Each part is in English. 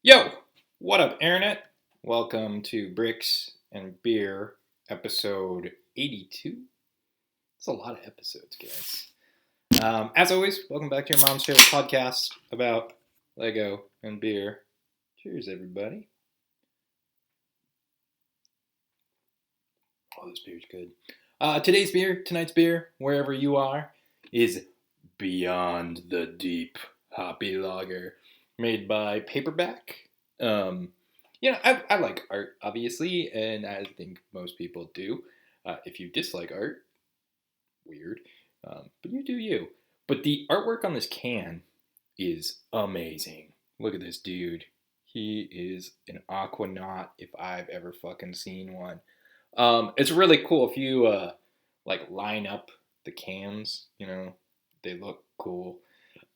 Yo, what up, Internet? Welcome to Bricks and Beer, episode 82. It's a lot of episodes, guys. As always, welcome back to your mom's favorite podcast about Lego and beer. Cheers, everybody. Oh, this beer's good. Tonight's beer, wherever you are, is Beyond the Deep Hoppy Lager, made by Paperback. I like art, obviously, and I think most people do. If you dislike art, weird, but you do you. But the artwork on this can is amazing. Look at this dude. He is an Aquanaut if I've ever fucking seen one. It's really cool if you line up the cans. They look cool.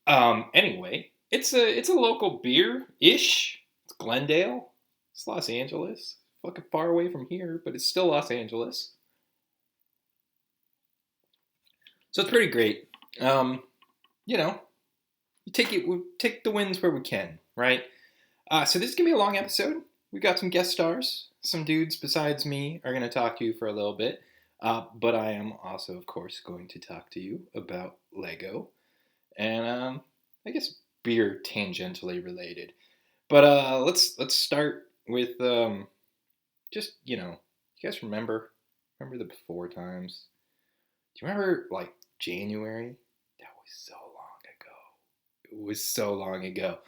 Anyway, it's a local beer ish. It's Glendale. It's Los Angeles. Fucking far away from here, but it's still Los Angeles. So it's pretty great. We take the wins where we can, right? So this is gonna be a long episode. We got some guest stars. Some dudes besides me are gonna talk to you for a little bit. But I am also, of course, going to talk to you about Lego and I guess beer tangentially related. But let's start with you guys remember the before times? Do you remember like January? That was so long ago. It was so long ago.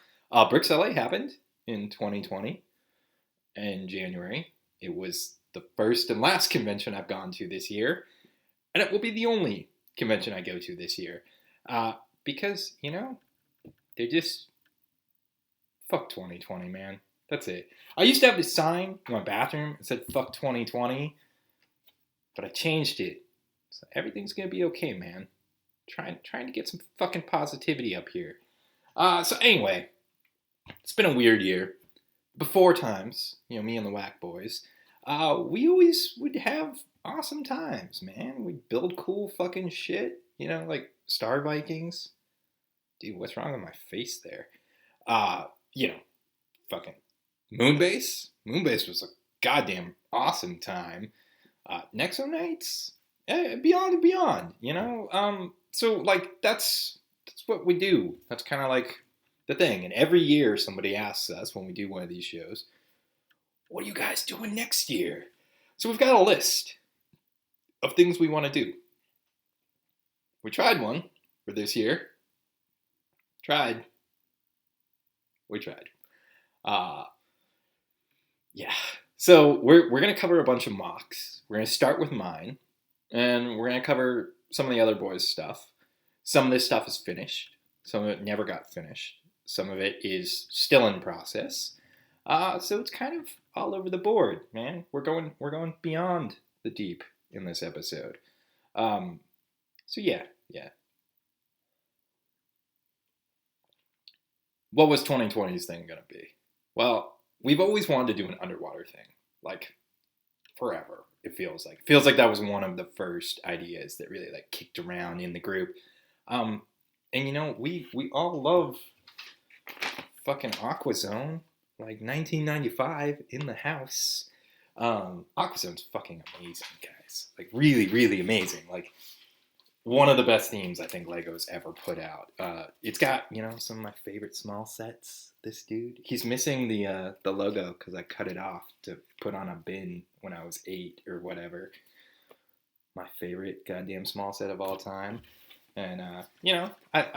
Bricks LA happened in 2020 in January. It was the first and last convention I've gone to this year, and it will be the only convention I go to this year. Because they're just fuck 2020, man. That's it. I used to have this sign in my bathroom that said fuck 2020, but I changed it. So everything's gonna be okay, man. Trying to get some fucking positivity up here. So anyway, it's been a weird year. Before times, me and the Whack Boys, we always would have awesome times, man. We'd build cool fucking shit, like Star Vikings. Dude, what's wrong with my face there? Fucking Moonbase. Moonbase was a goddamn awesome time. Nexo Nights, beyond and beyond, So like that's what we do. That's kind of like the thing. And every year somebody asks us when we do one of these shows, what are you guys doing next year? So we've got a list of things we want to do. We tried one for this year. We tried. Yeah. So we're gonna cover a bunch of mocks. We're gonna start with mine, and we're gonna cover some of the other boys' stuff. Some of this stuff is finished. Some of it never got finished. Some of it is still in process. So it's kind of all over the board, man. We're going beyond the deep in this episode. So yeah. What was 2020's thing gonna be? Well, we've always wanted to do an underwater thing, like forever. It feels like that was one of the first ideas that really like kicked around in the group. And we all love fucking AquaZone, like 1995 in the house. AquaZone's fucking amazing, guys. Like really, really amazing. Like one of the best themes I think Lego's ever put out. It's got some of my favorite small sets. This dude, he's missing the logo because I cut it off to put on a bin when I was 8 or whatever. My favorite goddamn small set of all time. And I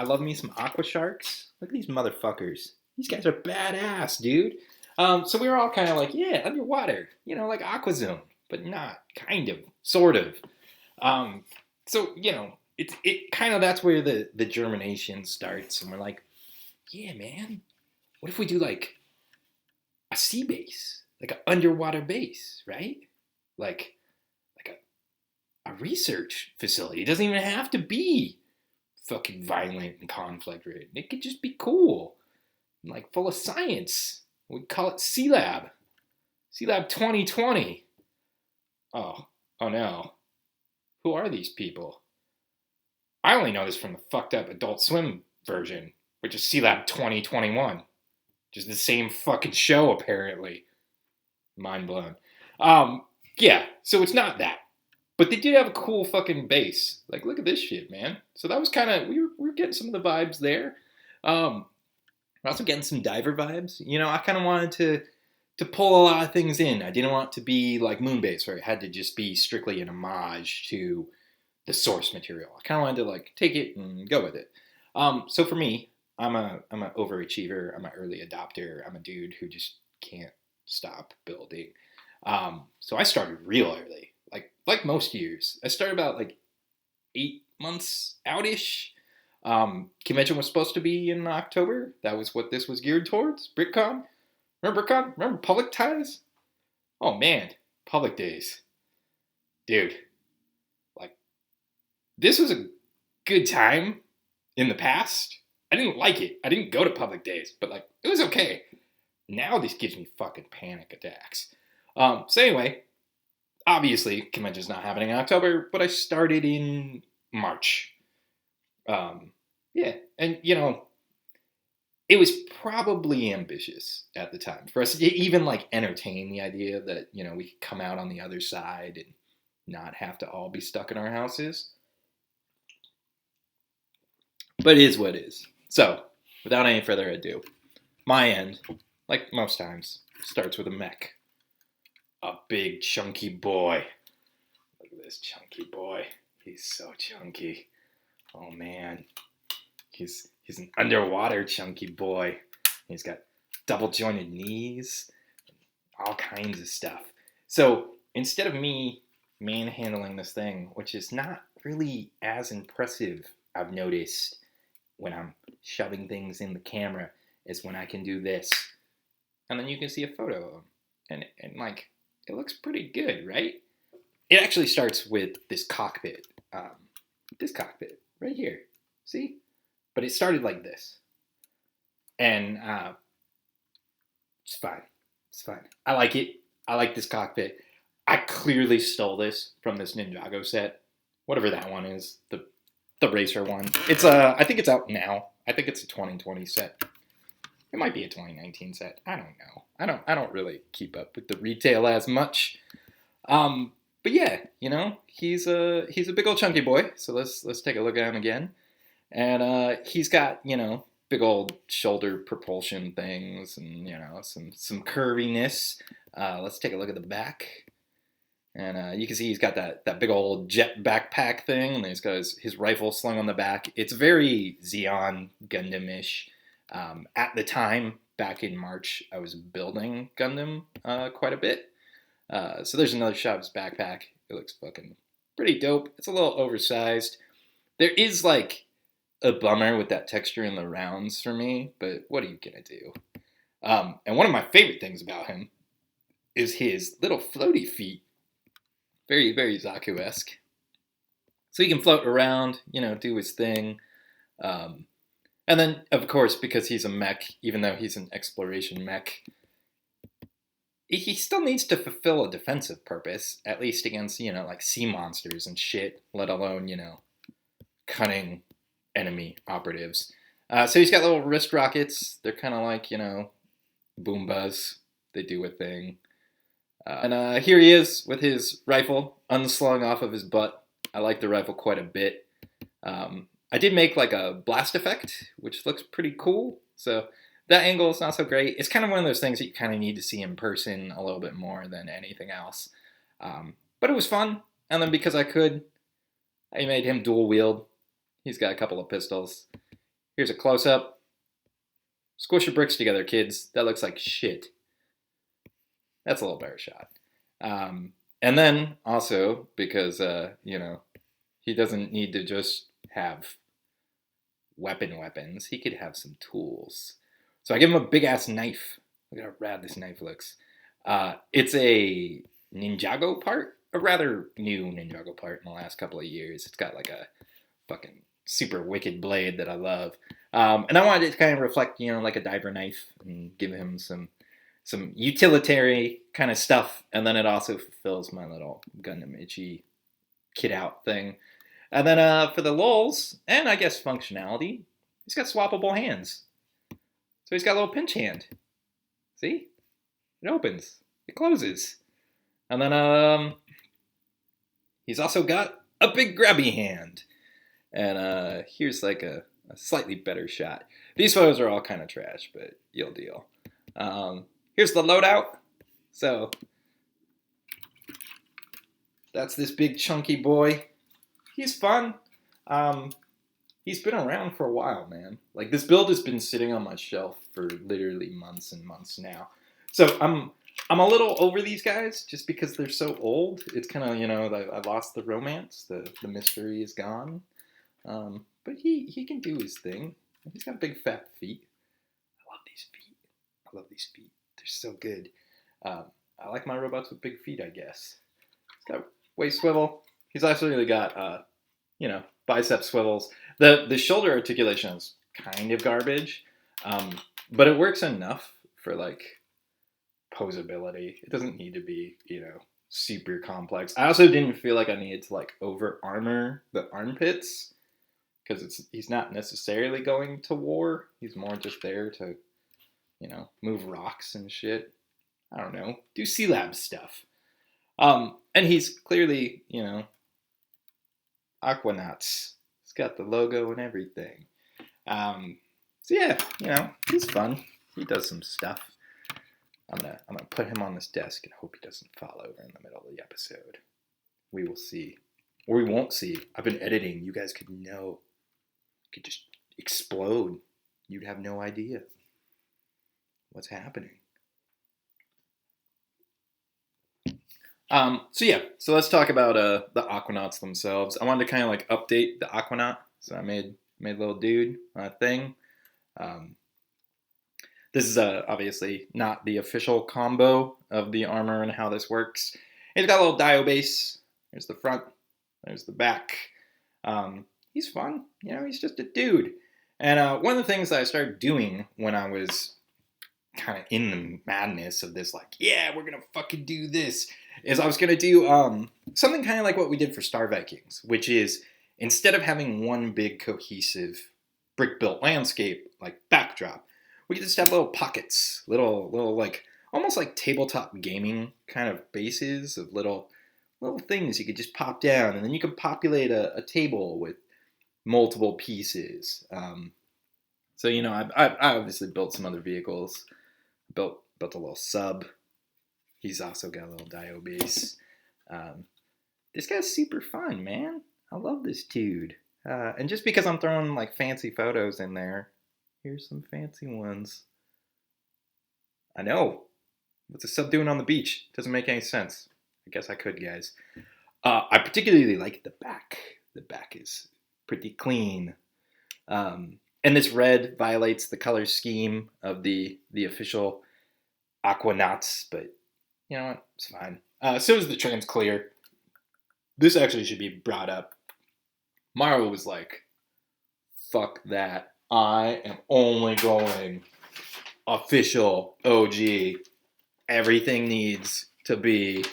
love me some Aqua Sharks. Look at these motherfuckers. These guys are badass, dude. So we were all kind of like, yeah, underwater, like AquaZone, but not, kind of, sort of. So it kind of, that's where the germination starts, and we're like, yeah, man, what if we do like a sea base, like an underwater base, right? Like a research facility. It doesn't even have to be fucking violent and conflict ridden. It could just be cool, like full of science. We'd call it Sealab. Sealab 2020. Oh no. Who are these people? I only know this from the fucked up Adult Swim version, which is Sealab 2021. Just the same fucking show, apparently. Mind blown. Yeah, so it's not that. But they did have a cool fucking base. Like, look at this shit, man. So that was kind of, we were getting some of the vibes there. We're also getting some diver vibes. You know, I kind of wanted to pull a lot of things in. I didn't want it to be like Moonbase, where it had to just be strictly an homage to the source material. I kind of wanted to like take it and go with it. So for me, I'm an overachiever. I'm an early adopter. I'm a dude who just can't stop building. So I started real early, like most years. I started about like 8 months outish. Convention was supposed to be in October. That was what this was geared towards. BritCon. Remember BritCon? Remember Public Ties? Oh man, Public Days. Dude, like, this was a good time in the past. I didn't like it. I didn't go to Public Days, but like, it was okay. Now this gives me fucking panic attacks. So anyway, obviously, convention's not happening in October, but I started in March. Yeah, and you know, it was probably ambitious at the time for us to even like entertain the idea that, you know, we could come out on the other side and not have to all be stuck in our houses. But it is what it is. So, without any further ado, my end, like most times, starts with a mech. A big chunky boy. Look at this chunky boy. He's so chunky. Oh man. He's an underwater chunky boy. He's got double jointed knees, all kinds of stuff. So instead of me manhandling this thing, which is not really as impressive, I've noticed when I'm shoving things in the camera, is when I can do this. And then you can see a photo of him. And like, it looks pretty good, right? It actually starts with this cockpit. This cockpit right here. See? But it started like this. And it's fine. It's fine. I like it. I like this cockpit. I clearly stole this from this Ninjago set. Whatever that one is. The racer one. It's I think it's out now. I think it's a 2020 set. It might be a 2019 set. I don't know. I don't really keep up with the retail as much. But yeah, you know, he's a big old chunky boy. So let's take a look at him again. And he's got, you know, big old shoulder propulsion things and, you know, some curviness. Let's take a look at the back. And you can see he's got that big old jet backpack thing, and then he's got his rifle slung on the back. It's very Xeon Gundam-ish. At the time, back in March, I was building Gundam quite a bit. So there's another shot of his backpack. It looks fucking pretty dope. It's a little oversized. There is like a bummer with that texture in the rounds for me, but what are you gonna do? And one of my favorite things about him is his little floaty feet. Very, very Zaku-esque. So he can float around, you know, do his thing. And then, of course, because he's a mech, even though he's an exploration mech, he still needs to fulfill a defensive purpose, at least against, you know, like sea monsters and shit, let alone, you know, cunning enemy operatives. So he's got little wrist rockets. They're kind of like, you know, Boombas. They do a thing. And here he is with his rifle unslung off of his butt. I like the rifle quite a bit. I did make like a blast effect, which looks pretty cool. So that angle is not so great. It's kind of one of those things that you kind of need to see in person a little bit more than anything else. But it was fun. And then because I could, I made him dual wield. He's got a couple of pistols. Here's a close-up. Squish your bricks together, kids. That looks like shit. That's a little better shot. And then also, because, you know, he doesn't need to just have weapons. He could have some tools. So I give him a big-ass knife. Look how rad this knife looks. It's a Ninjago part. A rather new Ninjago part in the last couple of years. It's got like a fucking super wicked blade that I love. And I wanted it to kind of reflect, you know, like a diver knife and give him some utilitarian kind of stuff. And then it also fulfills my little Gundam Itchy kit out thing. And then for the lulz, and I guess functionality, he's got swappable hands. So he's got a little pinch hand. See? It opens. It closes. And then he's also got a big grabby hand. And here's like a slightly better shot. These photos are all kind of trash, but you'll deal. Here's the loadout. So that's this big chunky boy. He's fun. He's been around for a while, man. Like, this build has been sitting on my shelf for literally months and months now. So I'm a little over these guys just because they're so old. It's kind of, I lost the romance. The mystery is gone. But he can do his thing. He's got big fat feet. I love these feet. I love these feet. They're so good. I like my robots with big feet, I guess. He's got waist swivel. He's actually got, bicep swivels. The shoulder articulation is kind of garbage, but it works enough for, like, posability. It doesn't need to be, super complex. I also didn't feel like I needed to, like, over armor the armpits, because he's not necessarily going to war. He's more just there to, move rocks and shit. I don't know. Do Sealab stuff. And he's clearly, Aquanauts. He's got the logo and everything. So yeah, he's fun. He does some stuff. I'm gonna put him on this desk and hope he doesn't fall over in the middle of the episode. We will see. Or we won't see. I've been editing. You guys could know. It could just explode. You'd have no idea what's happening. So let's talk about the Aquanauts themselves. I wanted to kind of like update the Aquanaut. So I made a little dude thing. This is obviously not the official combo of the armor and how this works. He's got a little dio base. There's the front. There's the back. He's fun. He's just a dude. And one of the things that I started doing when I was kind of in the madness of this, like, yeah, we're going to fucking do this, is I was going to do something kind of like what we did for Star Vikings, which is instead of having one big cohesive brick-built landscape, like backdrop, we could just have little pockets, little like, almost like tabletop gaming kind of bases of little things you could just pop down, and then you could populate a table with multiple pieces. So, I obviously built some other vehicles. Built a little sub. He's also got a little dio base. This guy's super fun, man. I love this dude. And just because I'm throwing like fancy photos in there, here's some fancy ones. I know. What's a sub doing on the beach? Doesn't make any sense. I guess I could, guys. I particularly like the back. The back is pretty clean. And this red violates the color scheme of the official Aquanauts, but you know what? It's fine. So is the trans clear. This actually should be brought up. Mara was like, fuck that. I am only going official OG. Everything needs to be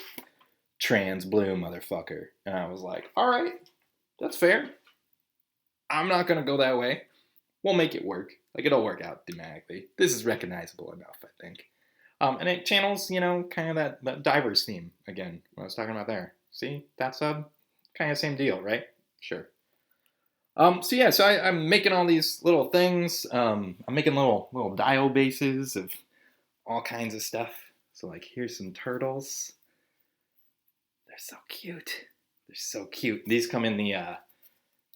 trans blue, motherfucker. And I was like, all right, that's fair. I'm not going to go that way. We'll make it work. Like, it'll work out thematically. This is recognizable enough, I think. And it channels, kind of that diverse theme, again, what I was talking about there. See, that sub? Kind of same deal, right? Sure. So I'm making all these little things. I'm making little dio bases of all kinds of stuff. So, like, here's some turtles. They're so cute. They're so cute. These come in the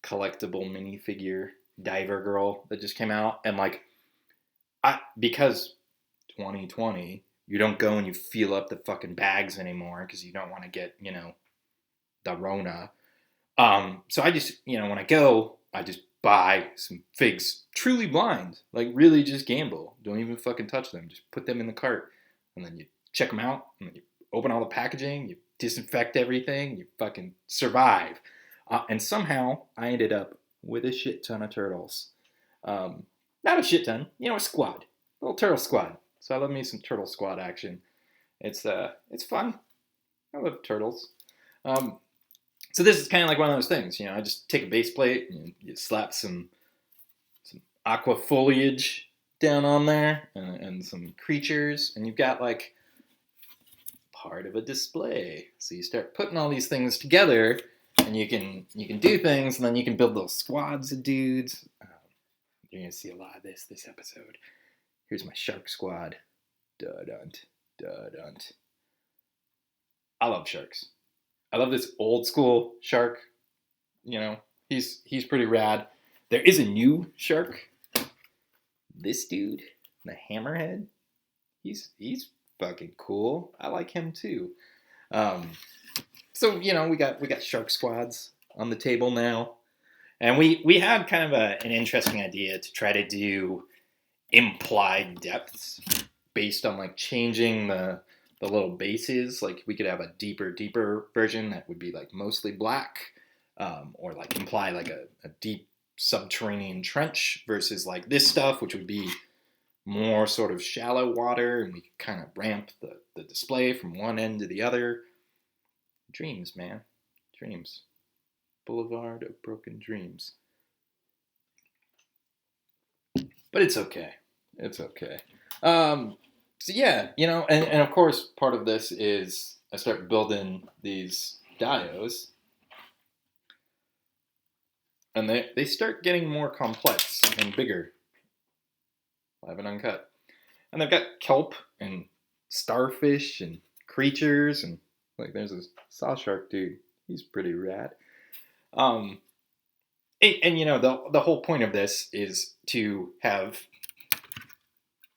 collectible minifigure Diver Girl that just came out. And, like, because 2020, you don't go and you fill up the fucking bags anymore because you don't want to get, the Rona. So I just, when I go, I just buy some figs truly blind, like really just gamble. Don't even fucking touch them. Just put them in the cart and then you check them out and then you open all the packaging, you disinfect everything, you fucking survive. And somehow I ended up with a shit ton of turtles. Not a shit ton, a squad, a little turtle squad. So I love me some turtle squad action. It's fun. I love turtles. So this is kind of like one of those things, I just take a base plate and you slap some aqua foliage down on there and some creatures, and you've got like part of a display. So you start putting all these things together, and you can do things, and then you can build little squads of dudes. You're gonna see a lot of this episode. Here's my shark squad. Dudunt, dudunt. I love sharks. I love this old school shark. You know, he's pretty rad. There is a new shark. This dude, the hammerhead. He's fucking cool. I like him too. So you know, we got shark squads on the table now, and we had kind of an interesting idea to try to do implied depths based on like changing the little bases. Like we could have a deeper version that would be like mostly black, or like imply like a deep subterranean trench versus like this stuff, which would be more sort of shallow water, and we could kind of ramp the display from one end to the other. Dreams, man. Dreams. Boulevard of Broken Dreams. But it's okay. It's okay. So yeah, you know, and of course part of this is I start building these dios, and they start getting more complex and bigger. Live and uncut. And they've got kelp and starfish and creatures, and like there's this saw shark dude. He's pretty rad. And you know, the whole point of this is to have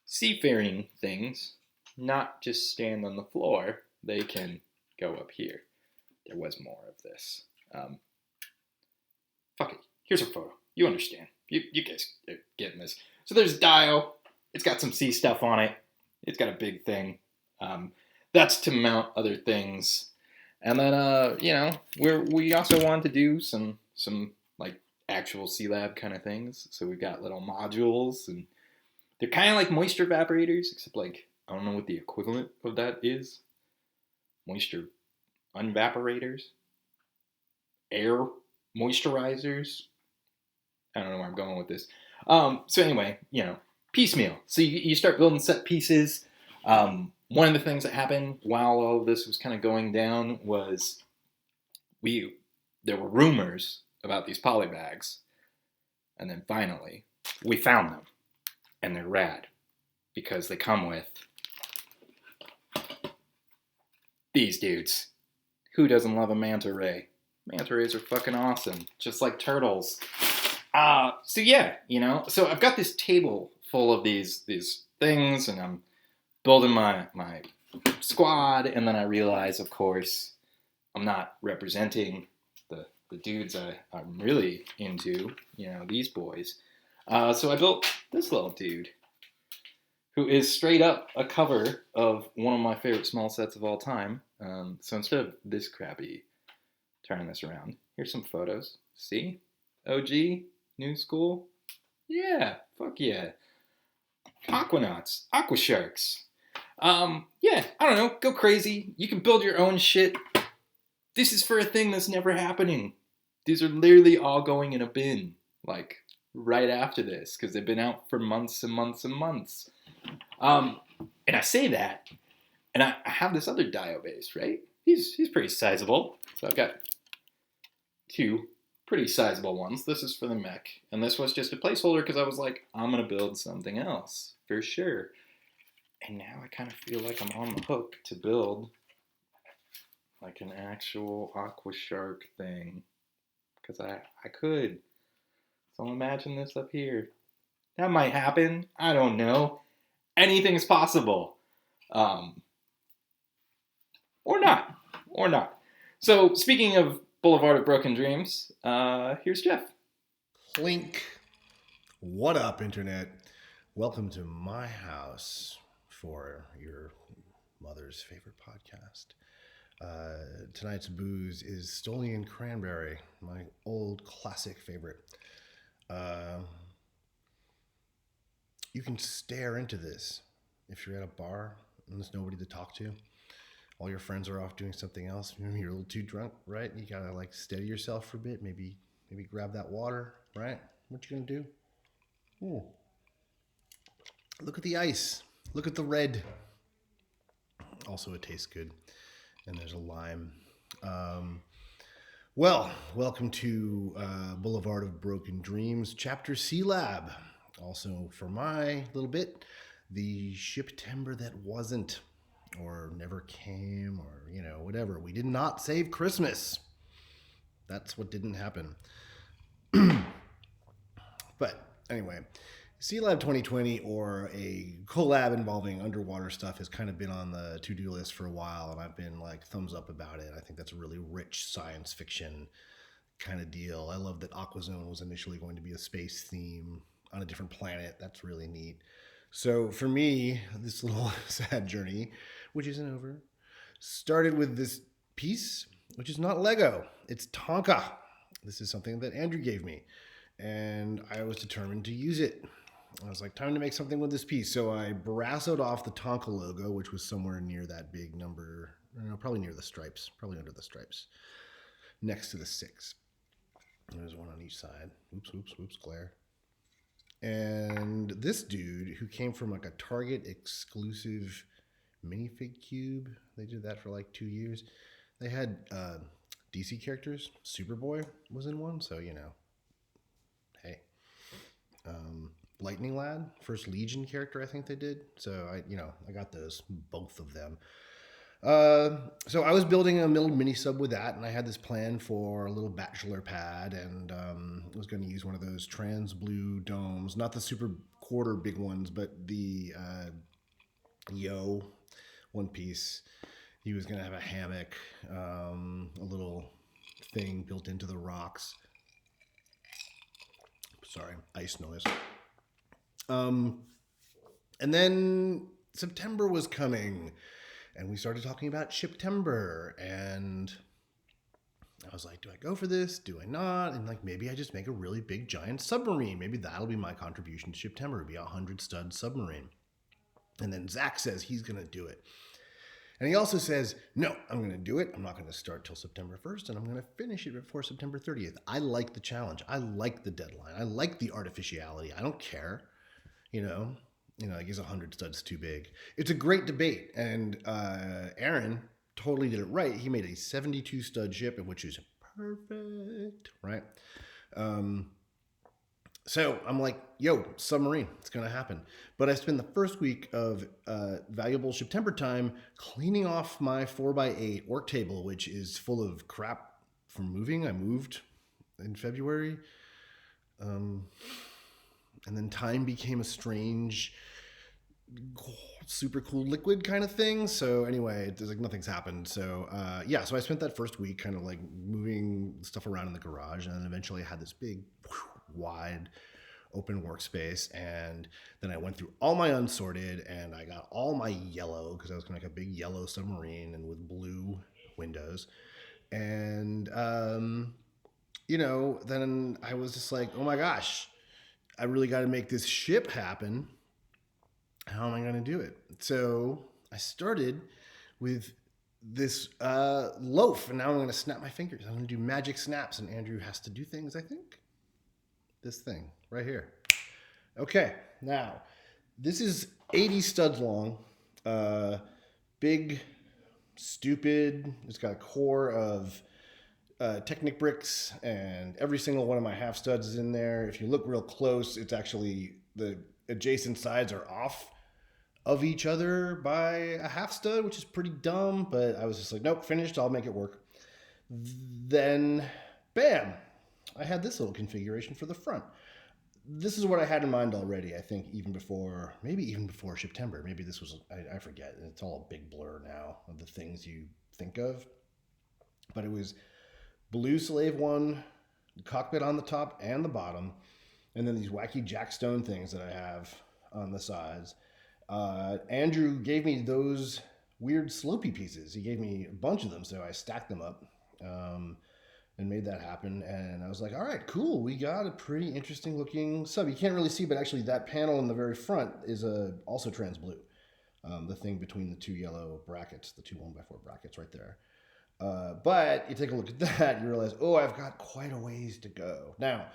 seafaring things not just stand on the floor. They can go up here. There was more of this. Fuck it. Here's a photo. You understand. You guys are getting this. So there's Dio. It's got some sea stuff on it. It's got a big thing. That's to mount other things. And then, you know, we also want to do some like actual Sealab kind of things. So we've got little modules, and they're kind of like moisture evaporators, except like, I don't know what the equivalent of that is. Moisture unvaporators? Air moisturizers? I don't know where I'm going with this. So anyway, you know, piecemeal. So you start building set pieces. One of the things that happened while all of this was kind of going down was there were rumors about these polybags, and then finally we found them, and they're rad because they come with these dudes. Who doesn't love a manta ray? Manta rays are fucking awesome, just like turtles. So yeah, you know, so I've got this table full of these things, and I'm building my squad, and then I realize, of course, I'm not representing the dudes I'm really into, you know, these boys. So I built this little dude, who is straight up a cover of one of my favorite small sets of all time. So instead of this crappy, turning this around, here's some photos. See? OG? New school? Yeah, fuck yeah. Aquanauts, Aqua Sharks. Yeah, I don't know, go crazy. You can build your own shit. This is for a thing that's never happening. These are literally all going in a bin, like, right after this, because they've been out for months and months and months. And I say that, and I have this other dio base, right? He's pretty sizable. So I've got two pretty sizable ones. This is for the Mech, and this was just a placeholder because I was like, I'm going to build something else, for sure. And now I kind of feel like I'm on the hook to build like an actual Aqua Shark thing. Because I could. So imagine this up here. That might happen. I don't know. Anything is possible. Or not. Or not. So speaking of Boulevard of Broken Dreams, here's Jeff. Clink. What up, Internet? Welcome to my house for your mother's favorite podcast. Tonight's booze is Stolian Cranberry, my old classic favorite. You can stare into this if you're at a bar and there's nobody to talk to. All your friends are off doing something else. Maybe you're a little too drunk, right? You gotta like steady yourself for a bit. Maybe grab that water, right? What you gonna do? Look at the ice. Look at the red. Also, it tastes good. And there's a lime. Well, welcome to Boulevard of Broken Dreams, Chapter Sealab. Also, for my little bit, the September that wasn't, or never came, or, whatever. We did not save Christmas. That's what didn't happen. But anyway, Sealab 2020, or a collab involving underwater stuff, has kind of been on the to-do list for a while, and I've been like thumbs up about it. I think that's a really rich science fiction kind of deal. I love that Aquazone was initially going to be a space theme on a different planet. That's really neat. So for me, this little sad journey, which isn't over, started with this piece, which is not Lego. It's Tonka. This is something that Andrew gave me, and I was determined to use it. I was like, time to make something with this piece. So I brassoed off the Tonka logo, which was somewhere near that big number, probably near the stripes, probably under the stripes, next to the 6. There's one on each side. Oops, glare. And this dude, who came from like a Target exclusive minifig cube, they did that for like 2 years. They had DC characters. Superboy was in one, so hey. Lightning Lad, first Legion character, I think they did. So I got those, both of them. So I was building a little mini sub with that, and I had this plan for a little bachelor pad, and I was going to use one of those trans blue domes, not the super quarter big ones, but the Yo one piece. He was going to have a hammock, a little thing built into the rocks. Sorry, ice noise. And then September was coming, and we started talking about September, and I was like, do I go for this? Do I not? And like, maybe I just make a really big giant submarine. Maybe that'll be my contribution to September. It'll be a 100-stud submarine. And then Zach says he's going to do it. And he also says, no, I'm going to do it. I'm not going to start till September 1st, and I'm going to finish it before September 30th. I like the challenge. I like the deadline. I like the artificiality. I don't care. I guess 100 studs too big. It's a great debate, and Aaron totally did it right. He made a 72 stud ship, which is perfect, right? So I'm like, yo, submarine, it's gonna happen. But I spent the first week of valuable September time cleaning off my 4x8 work table, which is full of crap from moving. I moved in February. And then time became a strange, super cool liquid kind of thing. So anyway, there's like nothing's happened. So so I spent that first week kind of like moving stuff around in the garage, and then eventually I had this big, wide, open workspace. And then I went through all my unsorted, and I got all my yellow, because I was going to make a big yellow submarine and with blue windows. And then I was just like, oh my gosh, I really got to make this ship happen. How am I going to do it? So I started with this loaf, and now I'm going to snap my fingers. I'm going to do magic snaps, and Andrew has to do things, I think. This thing right here. Okay, now this is 80 studs long. Big, stupid. It's got a core of Technic bricks, and every single one of my half studs is in there. If you look real close, it's actually the adjacent sides are off of each other by a half stud, which is pretty dumb, but I was just like, nope, finished, I'll make it work. Then, bam, I had this little configuration for the front. This is what I had in mind already, I think, maybe even before September. Maybe this was, I forget, it's all a big blur now of the things you think of. But it was blue Slave 1, cockpit on the top and the bottom, and then these wacky jackstone things that I have on the sides. Andrew gave me those weird slopey pieces. He gave me a bunch of them, so I stacked them up and made that happen. And I was like, all right, cool. We got a pretty interesting looking sub. You can't really see, but actually that panel in the very front is also trans blue. The thing between the two yellow brackets, the two 1x4 brackets right there. But you take a look at that, you realize, I've got quite a ways to go. Now,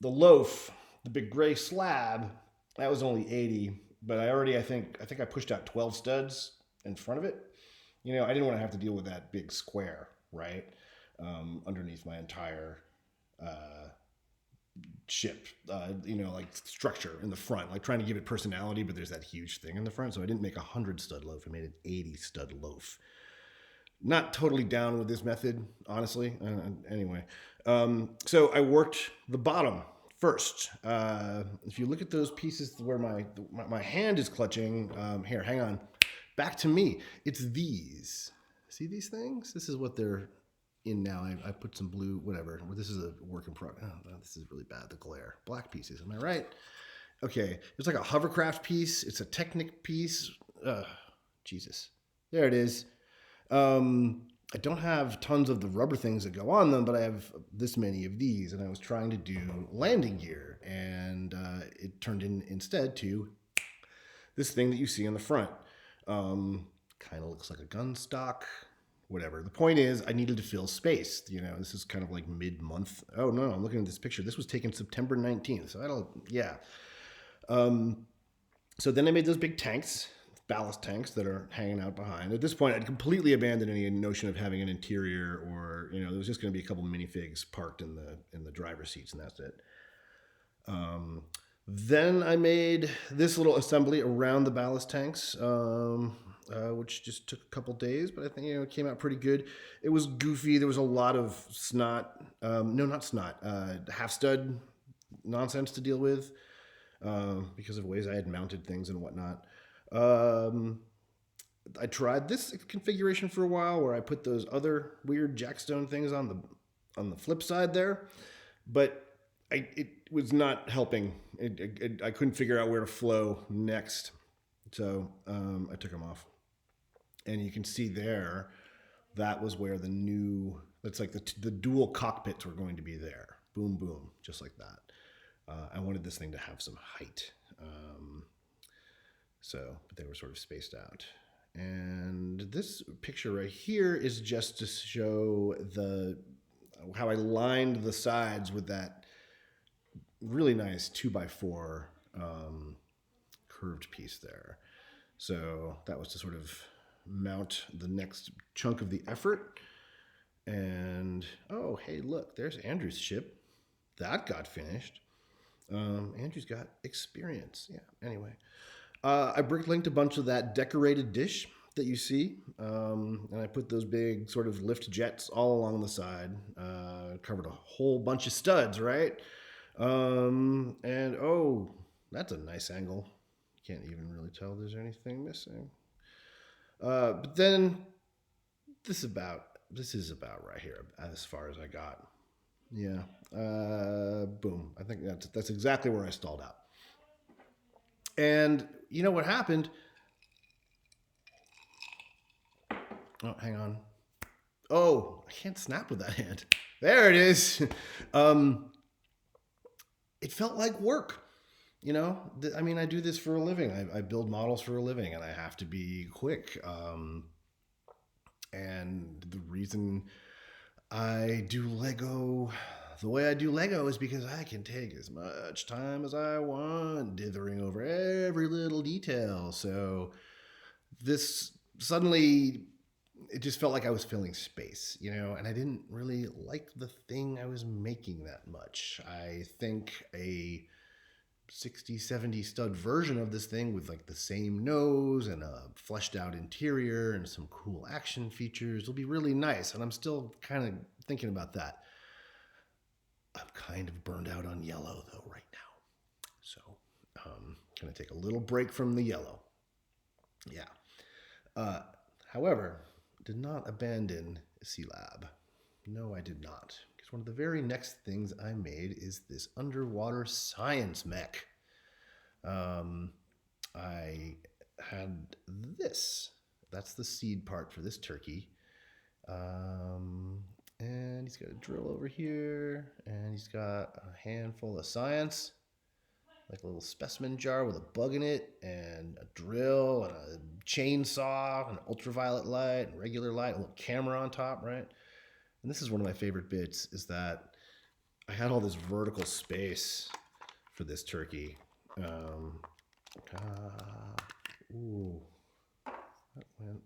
the loaf, the big gray slab, that was only 80. but I think I pushed out 12 studs in front of it. You know, I didn't want to have to deal with that big square, right? Underneath my entire ship, you know, like structure in the front, like trying to give it personality, but there's that huge thing in the front. So I didn't make 100 stud loaf. I made an 80 stud loaf. Not totally down with this method, honestly. Anyway, so I worked the bottom first. If you look at those pieces where my hand is clutching, here, hang on. Back to me. It's these. See these things? This is what they're in now. I put some blue, whatever. This is a work in progress. Oh, this is really bad, the glare. Black pieces, am I right? Okay, it's like a hovercraft piece. It's a Technic piece. Jesus. There it is. I don't have tons of the rubber things that go on them, but I have this many of these, and I was trying to do landing gear, and it turned in instead to this thing that you see on the front. Kind of looks like a gun stock, whatever. The point is, I needed to fill space. You know, this is kind of like mid-month. Oh no, I'm looking at this picture. This was taken September 19th. So yeah. So then I made those big tanks, ballast tanks that are hanging out behind. At this point, I'd completely abandoned any notion of having an interior, or, you know, there was just going to be a couple of minifigs parked in the driver's seats, and that's it. Then I made this little assembly around the ballast tanks, which just took a couple days, but I think, you know, it came out pretty good. It was goofy. There was a lot of half stud nonsense to deal with because of ways I had mounted things and whatnot. I tried this configuration for a while where I put those other weird jackstone things on the flip side there, but it was not helping. I couldn't figure out where to flow next, so I took them off. And you can see there, that was where that's like the dual cockpits were going to be there. Boom, boom, just like that. I wanted this thing to have some height. But they were sort of spaced out. And this picture right here is just to show how I lined the sides with that really nice 2x4 curved piece there. So that was to sort of mount the next chunk of the effort. And, oh, hey, look, there's Andrew's ship. That got finished. Andrew's got experience. Yeah, anyway. I brick-linked a bunch of that decorated dish that you see, and I put those big sort of lift jets all along the side. Covered a whole bunch of studs, right? And, oh, that's a nice angle. Can't even really tell there's anything missing. But then this is about right here as far as I got. Yeah. Boom. I think that's exactly where I stalled out. And you know what happened? Oh, hang on. Oh, I can't snap with that hand. There it is. It felt like work. You know, I mean, I do this for a living. I build models for a living, and I have to be quick. And the reason I do Lego the way I do Lego is because I can take as much time as I want, dithering over every little detail. So this suddenly, it just felt like I was filling space, you know, and I didn't really like the thing I was making that much. I think a 60, 70 stud version of this thing with like the same nose and a fleshed out interior and some cool action features will be really nice. And I'm still kind of thinking about that. I'm kind of burned out on yellow though right now. So going to take a little break from the yellow. Yeah. However, did not abandon Sealab. No, I did not. Because one of the very next things I made is this underwater science mech. I had this. That's the seed part for this turkey. And he's got a drill over here, and he's got a handful of science, like a little specimen jar with a bug in it, and a drill, and a chainsaw, and ultraviolet light, and regular light, a little camera on top, right? And this is one of my favorite bits, is that I had all this vertical space for this turkey. Ooh. That went.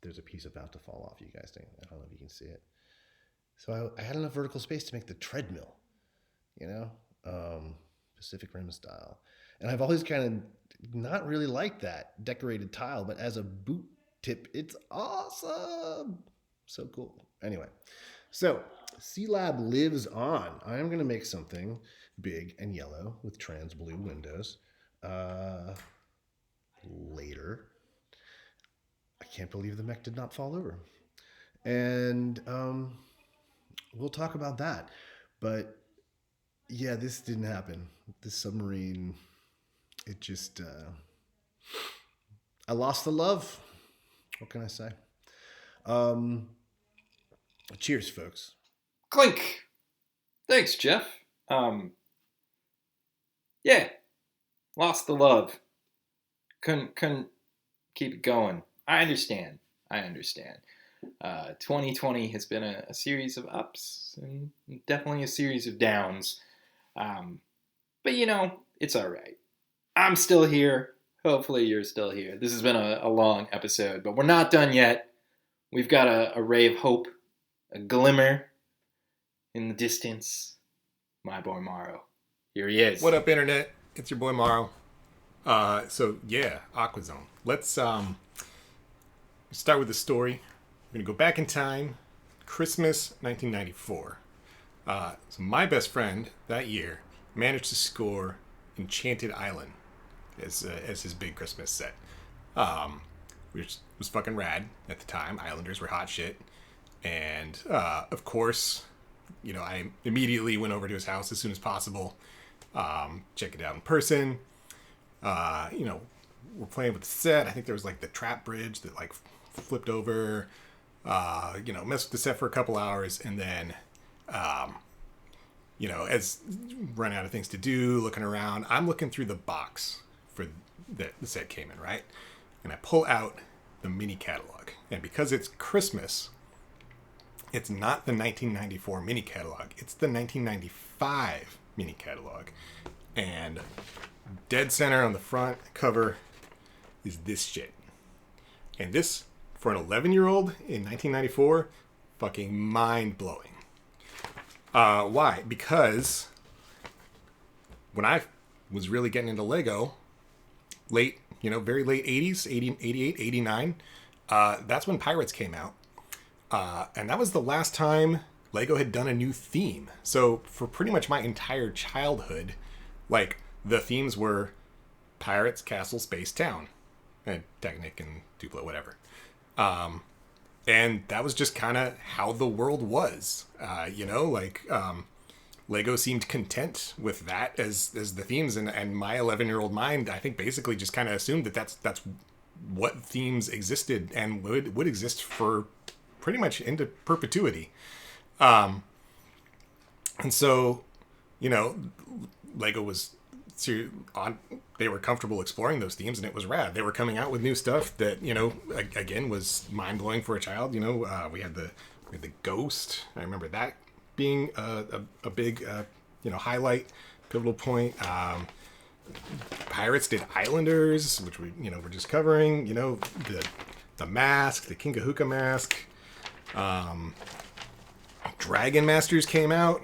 There's a piece about to fall off, you guys. I don't know if you can see it. So I had enough vertical space to make the treadmill, you know, Pacific Rim style. And I've always kind of not really liked that decorated tile, but as a boot tip, it's awesome. So cool. Anyway, so Sealab lives on. I'm going to make something big and yellow with trans blue windows later. I can't believe the mech did not fall over. And we'll talk about that. But yeah, this didn't happen. This submarine, it just, I lost the love. What can I say? Cheers, folks. Clink. Thanks, Jeff. Yeah, lost the love. Couldn't keep it going. I understand. 2020 has been a series of ups and definitely a series of downs. But you know, it's all right. I'm still here. Hopefully you're still here. This has been a long episode, but we're not done yet. We've got a ray of hope, a glimmer in the distance. My boy Morrow. Here he is. What up, Internet? It's your boy Morrow. So yeah, Aquazone. Let's start with the story. We're gonna go back in time, Christmas 1994. So my best friend that year managed to score Enchanted Island as his big Christmas set, which was fucking rad at the time. Islanders were hot shit, and of course, you know, I immediately went over to his house as soon as possible, check it out in person. You know, we're playing with the set. I think there was like the trap bridge that like flipped over. You know, messed with the set for a couple hours, and then, you know, as run out of things to do, looking around, I'm looking through the box for that the set came in, right? And I pull out the mini catalog, and because it's Christmas, it's not the 1994 mini catalog, it's the 1995 mini catalog, and dead center on the front cover is this shit. And this, for an 11-year-old in 1994, fucking mind-blowing. Why? Because when I was really getting into Lego, very late 80s, 80, 88, 89, that's when Pirates came out. And that was the last time Lego had done a new theme. So for pretty much my entire childhood, like, the themes were Pirates, Castle, Space, Town. And Technic and Duplo, whatever. And that was just kind of how the world was. You know, like, Lego seemed content with that as the themes. And my 11-year-old mind, I think, basically just kind of assumed that that's what themes existed and would exist for pretty much into perpetuity. And so, you know, Lego was they were comfortable exploring those themes, and it was rad. They were coming out with new stuff that, you know, again, was mind-blowing for a child. You know, we had the Ghost. I remember that being a big you know, highlight, pivotal point. Pirates did Islanders, which we, you know, were just covering. You know, the mask, the King Kahuka mask. Dragon Masters came out.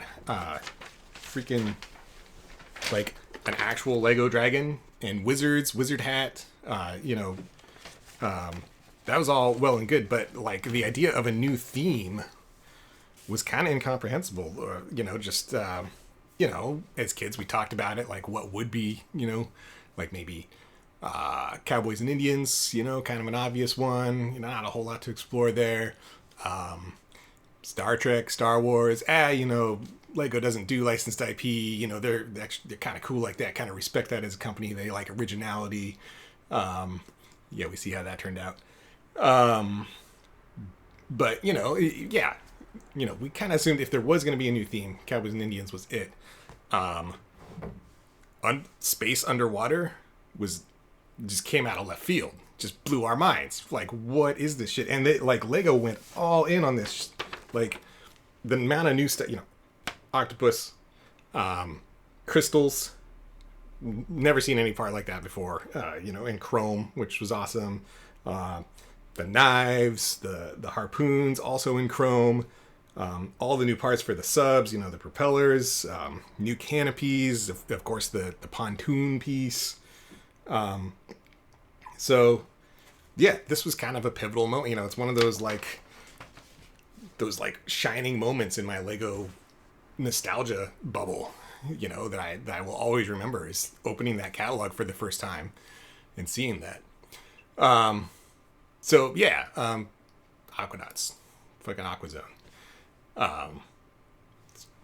Freaking, like, an actual Lego dragon and wizard hat. You know, that was all well and good, but like the idea of a new theme was kind of incomprehensible. You know, just you know, as kids we talked about it, like what would be, you know, like maybe Cowboys and Indians, you know, kind of an obvious one. You know, not a whole lot to explore there. Star Trek, Star Wars, you know, Lego doesn't do licensed IP. You know, they're kind of cool like that. Kind of respect that as a company. They like originality. Yeah, we see how that turned out. But you know, yeah, you know, we kind of assumed if there was going to be a new theme, Cowboys and Indians was it. Space underwater was just came out of left field. Just blew our minds. Like, what is this shit? And they, like, Lego went all in on this. Like, the amount of new stuff, you know, octopus, crystals, never seen any part like that before. In chrome, which was awesome. The knives, the harpoons, also in chrome. All the new parts for the subs, the propellers, new canopies, of course the pontoon piece. So yeah, this was kind of a pivotal moment. It's one of those shining moments in my Lego nostalgia bubble, that I will always remember, is opening that catalog for the first time and seeing that. So yeah, Aquanauts, fucking Aqua Zone.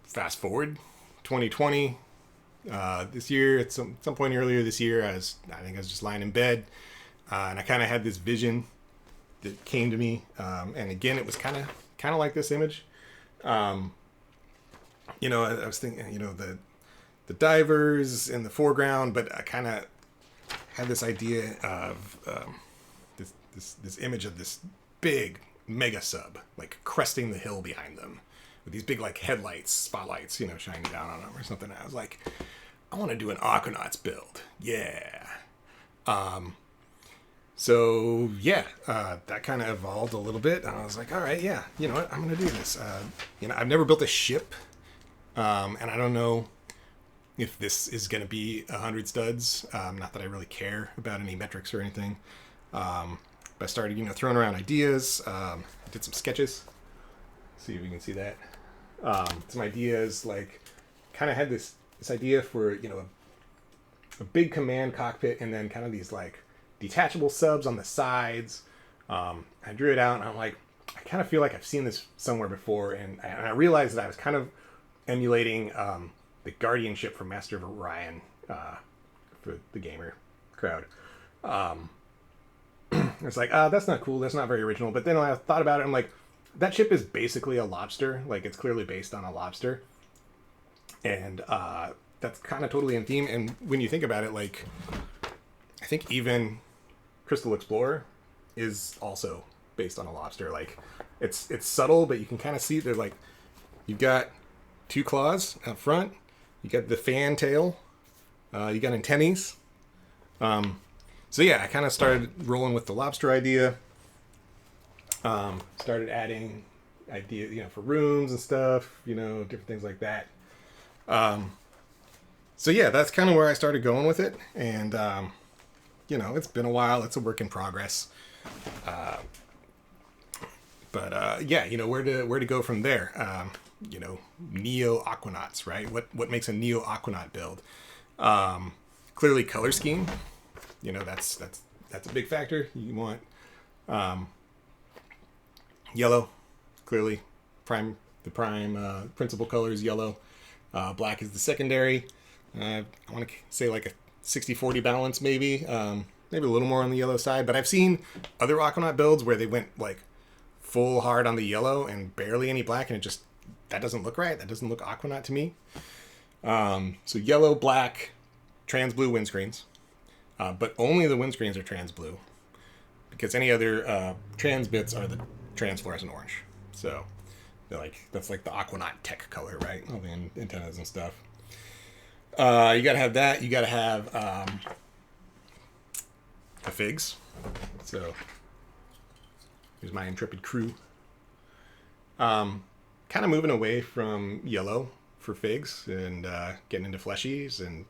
Fast forward 2020, this year, at some point earlier this year, I think I was just lying in bed, and I kind of had this vision that came to me, and again, it was kind of like this image. I was thinking, the divers in the foreground, but I kind of had this idea of this image of this big mega sub, like cresting the hill behind them, with these big headlights, spotlights, shining down on them or something. And I was like, I want to do an Aquanauts build. Yeah. So yeah, that kind of evolved a little bit, and I was like, all right, yeah, you know what, I'm gonna do this. I've never built a ship, and I don't know if this is gonna be 100 studs. Not that I really care about any metrics or anything. But I started, throwing around ideas. I did some sketches. See if you can see that. Some ideas, kind of had this idea for, a big command cockpit, and then kind of these detachable subs on the sides. I drew it out, and I'm like, I kind of feel like I've seen this somewhere before, and I realized that I was kind of emulating the Guardian ship from Master of Orion for the gamer crowd. It's like, that's not cool, that's not very original. But then I thought about it, I'm like, that ship is basically a lobster. It's clearly based on a lobster. And that's kind of totally in theme. And when you think about it, I think even Crystal Explorer is also based on a lobster. It's subtle, but you can kind of see they're you've got two claws up front, you got the fan tail, you got antennae. So yeah, I kind of started rolling with the lobster idea. Started adding ideas, for rooms and stuff, different things like that. So yeah, that's kind of where I started going with it. And, it's been a while. It's a work in progress. But yeah, where to go from there? Neo Aquanauts, right? What makes a Neo Aquanaut build? Clearly color scheme. That's a big factor. You want yellow, clearly the prime principal color is yellow. Black is the secondary. I want to say a 60-40 balance, maybe a little more on the yellow side. But I've seen other Aquanaut builds where they went full hard on the yellow and barely any black, and that doesn't look right. That doesn't look Aquanaut to me. So yellow, black, trans blue windscreens, but only the windscreens are trans blue, because any other trans bits are the transfluorescent orange. So they're that's the Aquanaut tech color, right? All the antennas and stuff. You gotta have that. You gotta have the figs. So here's my intrepid crew. Kind of moving away from yellow for figs and getting into fleshies, and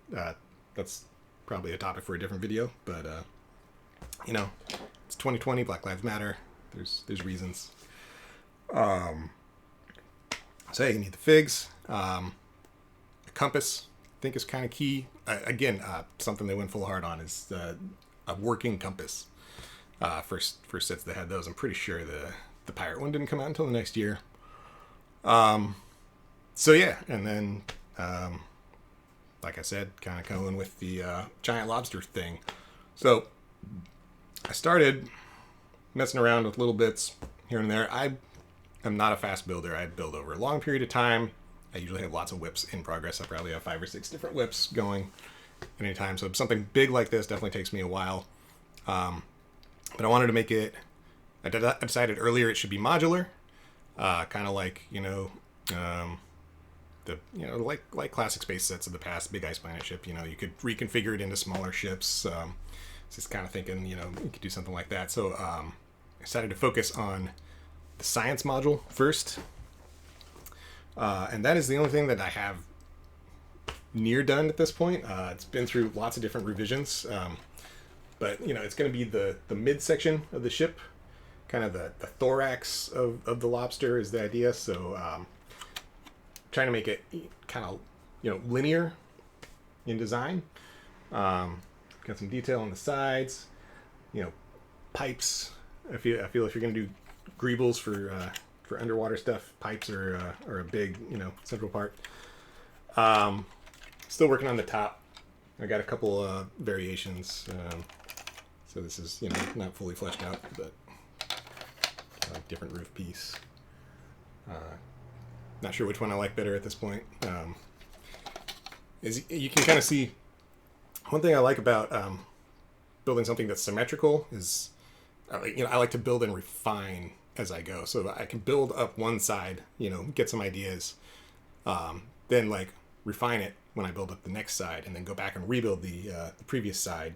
that's probably a topic for a different video. But it's 2020. Black Lives Matter. There's reasons. So you need the figs. A compass, I think, is kind of key. Again, something they went full hard on is a working compass. First sets that had those. I'm pretty sure the pirate one didn't come out until the next year. So yeah, and then like I said, kind of going with the giant lobster thing. So I started messing around with little bits here and there. I am not a fast builder. I build over a long period of time. I usually have lots of whips in progress. I probably have 5 or 6 different whips going at any time. So something big like this definitely takes me a while. But I wanted to make it, I decided earlier it should be modular. Kind of the like classic space sets of the past, big ice planet ship. You could reconfigure it into smaller ships. Just kind of thinking, you could do something like that. So I decided to focus on the science module first, and that is the only thing that I have near done at this point. It's been through lots of different revisions, but it's going to be the midsection of the ship, kind of the thorax of the lobster is the idea. So trying to make it kind of linear in design. Got some detail on the sides, pipes. I feel if you're going to do greebles for underwater stuff, pipes are a big central part. Still working on the top. I got a couple variations. So this is not fully fleshed out, but different roof piece. Not sure which one I like better at this point. Is you can kind of see one thing I like about building something that's symmetrical is I like to build and refine as I go, so that I can build up one side, get some ideas, then refine it when I build up the next side, and then go back and rebuild the previous side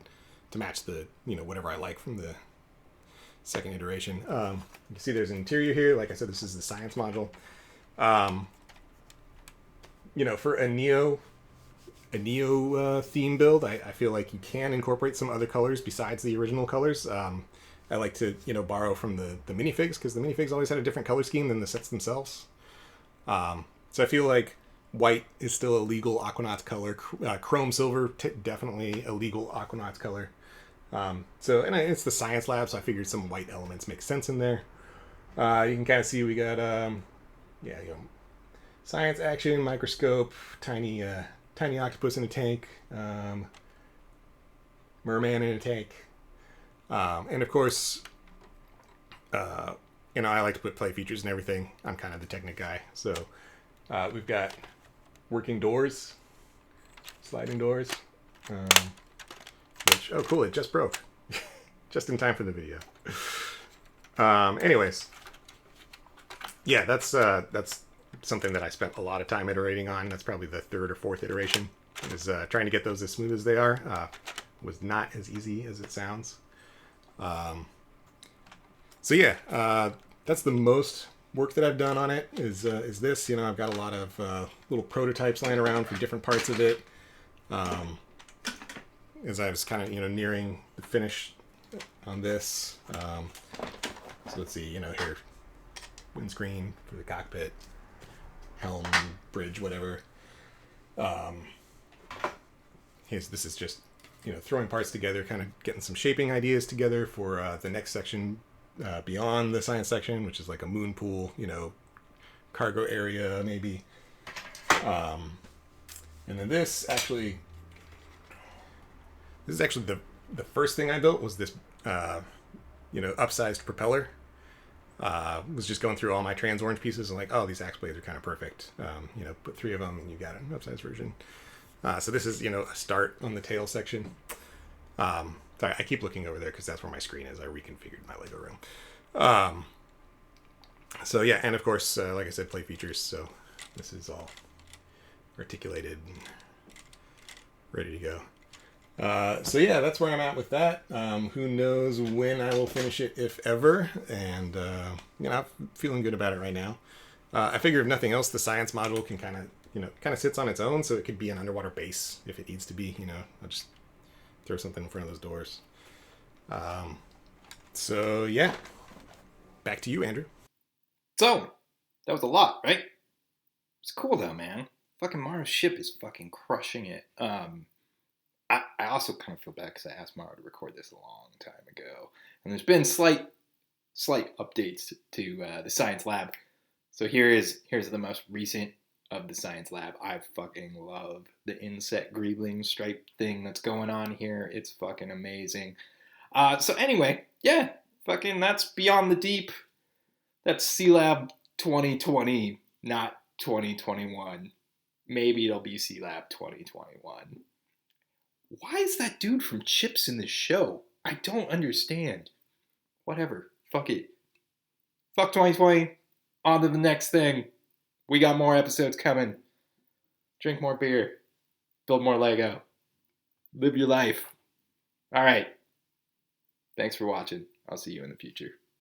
to match the whatever I like from the second iteration. You can see there's an interior here. Like I said, this is the science module. For a Neo theme build, I feel like you can incorporate some other colors besides the original colors. I like to borrow from the minifigs, because the minifigs always had a different color scheme than the sets themselves. So I feel like white is still a legal Aquanaut color. Chrome silver, definitely a legal Aquanaut color. It's the science lab, so I figured some white elements make sense in there. You can kind of see we got science action, microscope, tiny octopus in a tank, merman in a tank, and of course, I like to put play features and everything. I'm kind of the Technic guy, so we've got working doors, sliding doors, which cool, it just broke, just in time for the video. Anyways, yeah, that's something that I spent a lot of time iterating on. That's probably the third or fourth iteration, is trying to get those as smooth as they are. Was not as easy as it sounds. So yeah, that's the most work that I've done on it is this. I've got a lot of little prototypes lying around for different parts of it. As I was kind of nearing the finish on this. So let's see, here, windscreen for the cockpit, helm, bridge, whatever. This is just throwing parts together, kind of getting some shaping ideas together for the next section beyond the science section, which is like a moon pool, cargo area maybe. And then this is actually the first thing I built was this upsized propeller. Was just going through all my trans orange pieces and these axe blades are kind of perfect. Put 3 of them and you got an upsized version. So this is a start on the tail section. Sorry, I keep looking over there because that's where my screen is. I reconfigured my Lego room. So yeah, and of course, like I said, play features. So this is all articulated and ready to go. So yeah, that's where I'm at with that. Who knows when I will finish it, if ever. And I'm feeling good about it right now. I figure if nothing else, the science module can kind of sits on its own, so it could be an underwater base if it needs to be. I'll just throw something in front of those doors. So yeah, back to you, Andrew. So that was a lot, right? It's cool though, man. Fucking Mara's ship is fucking crushing it. I also kind of feel bad because I asked Mara to record this a long time ago, and there's been slight updates to the science lab. So here's the most recent of the science lab. I fucking love the insect greebling stripe thing that's going on here. It's fucking amazing. So anyway, yeah, fucking that's Beyond the Deep. That's Sealab 2020, not 2021. Maybe it'll be Sealab 2021. Why is that dude from Chips in this show? I don't understand. Whatever. Fuck it. Fuck 2020. On to the next thing. We got more episodes coming. drink more beer, build more Lego, live your life. All right. Thanks for watching. I'll see you in the future.